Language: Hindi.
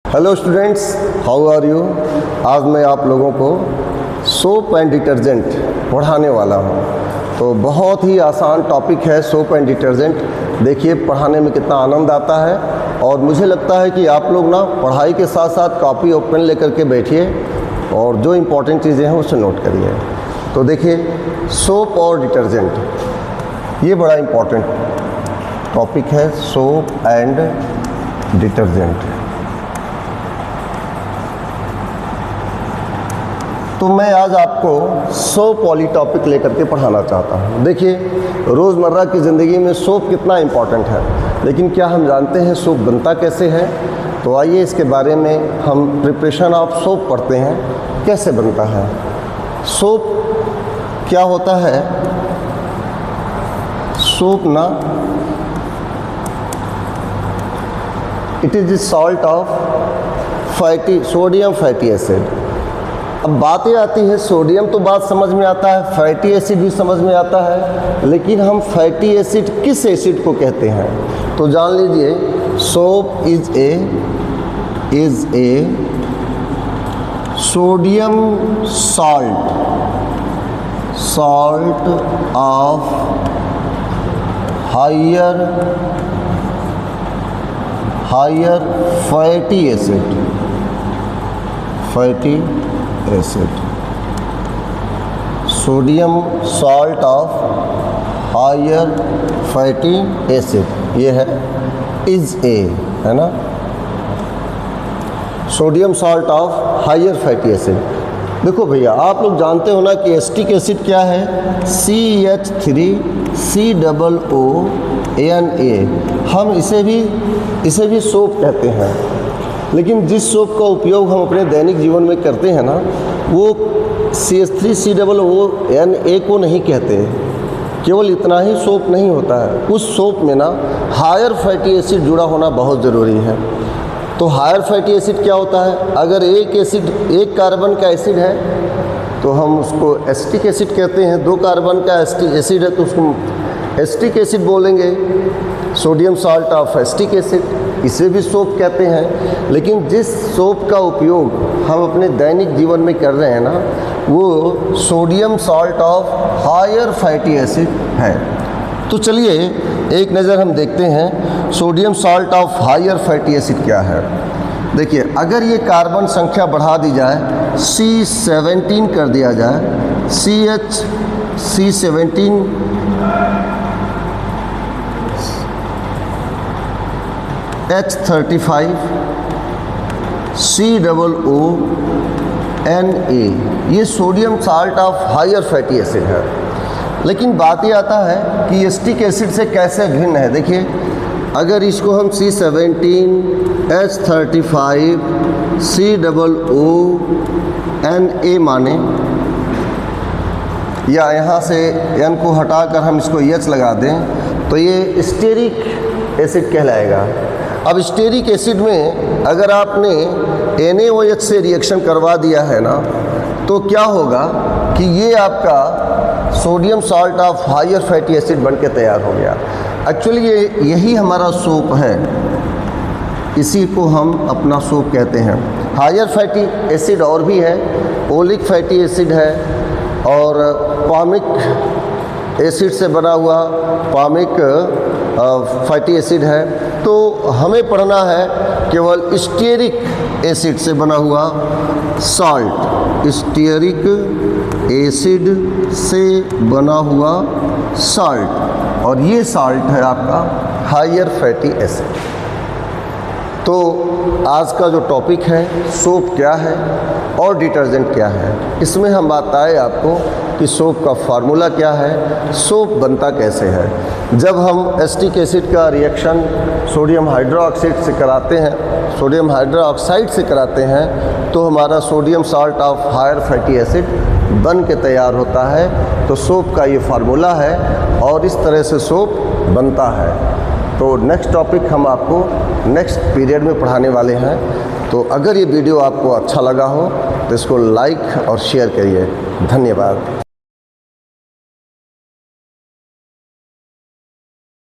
Hello students, how are you. आज मैं आप लोगों को सोप एंड डिटर्जेंट पढ़ाने वाला हूं। तो बहुत ही आसान टॉपिक है सोप एंड डिटर्जेंट। देखिए पढ़ाने में कितना आनंद आता है और मुझे लगता है कि आप लोग ना पढ़ाई के साथ साथ कॉपी और पेन लेकर के बैठिए और जो इम्पोर्टेंट चीज़ें हैं उसे नोट करिए। तो देखिए सोप और डिटर्जेंट ये बड़ा इम्पोर्टेंट टॉपिक है, सोप एंड डिटर्जेंट। तो मैं आज आपको सोप वाली टॉपिक लेकर के पढ़ाना चाहता हूँ। देखिए रोज़मर्रा की ज़िंदगी में सोप कितना इम्पॉर्टेंट है, लेकिन क्या हम जानते हैं सोप बनता कैसे है? तो आइए इसके बारे में हम प्रिपरेशन ऑफ सोप पढ़ते हैं, कैसे बनता है सोप, क्या होता है सोप ना। It is the salt of sodium fatty acid. अब बातें आती है, सोडियम तो बात समझ में आता है, फैटी एसिड भी समझ में आता है, लेकिन हम फैटी एसिड किस एसिड को कहते हैं? तो जान लीजिए soap is a sodium salt of higher fatty acid. Sodium salt of higher fatty acid, ये है इज ए, है ना, sodium salt of higher fatty acid. देखो भैया आप लोग जानते हो ना कि एसिटिक एसिड क्या है? CH3COONA। हम इसे भी सोप कहते हैं, लेकिन जिस सोप का उपयोग हम अपने दैनिक जीवन में करते हैं ना, वो CH3COONA को नहीं कहते। केवल इतना ही सोप नहीं होता है, उस सोप में ना हायर फैटी एसिड जुड़ा होना बहुत ज़रूरी है। तो हायर फैटी एसिड क्या होता है? अगर एक कार्बन का एसिड है तो हम उसको एसिटिक एसिड कहते हैं, 2 कार्बन का एसिड है तो उसको एसिटिक एसिड बोलेंगे। Sodium salt of acetic acid, इसे भी सोप कहते हैं। लेकिन जिस सोप का उपयोग हम अपने दैनिक जीवन में कर रहे हैं ना, वो sodium salt of higher fatty acid है। तो चलिए एक नज़र हम देखते हैं sodium salt of higher fatty acid क्या है। देखिए अगर ये कार्बन संख्या बढ़ा दी जाए, C17 कर दिया जाए, C17 H35 COONA, ये sodium salt of higher fatty acid है। लेकिन बात ये आता है कि एसिटिक एसिड से कैसे भिन्न है। देखिए अगर इसको हम C17 H35 COONA माने, या यहाँ से N को हटाकर हम इसको H लगा दें, तो ये स्टेरिक एसिड कहलाएगा। अब स्टेरिक एसिड में अगर आपने NaOH से रिएक्शन करवा दिया है ना, तो क्या होगा कि ये आपका sodium salt of higher fatty acid बन के तैयार हो गया। एक्चुअली यही हमारा सोप है, इसी को हम अपना सोप कहते हैं। हायर फैटी एसिड और भी है, ओलिक फैटी एसिड है और पामिक एसिड से बना हुआ पामिक फैटी एसिड है। तो हमें पढ़ना है केवल स्टीयरिक एसिड से बना हुआ सॉल्ट, स्टीयरिक एसिड से बना हुआ सॉल्ट, और ये सॉल्ट है आपका हायर फैटी एसिड। तो आज का जो टॉपिक है सोप क्या है और डिटर्जेंट क्या है, इसमें हम बताएं आपको कि सोप का फार्मूला क्या है, सोप बनता कैसे है। जब हम एसिटिक एसिड का रिएक्शन सोडियम हाइड्रोक्साइड से कराते हैं तो हमारा sodium salt of higher fatty acid बन के तैयार होता है। तो सोप का ये फार्मूला है और इस तरह से सोप बनता है। तो नेक्स्ट टॉपिक हम आपको नेक्स्ट पीरियड में पढ़ाने वाले हैं। तो अगर ये वीडियो आपको अच्छा लगा हो तो इसको लाइक और शेयर करिए। धन्यवाद।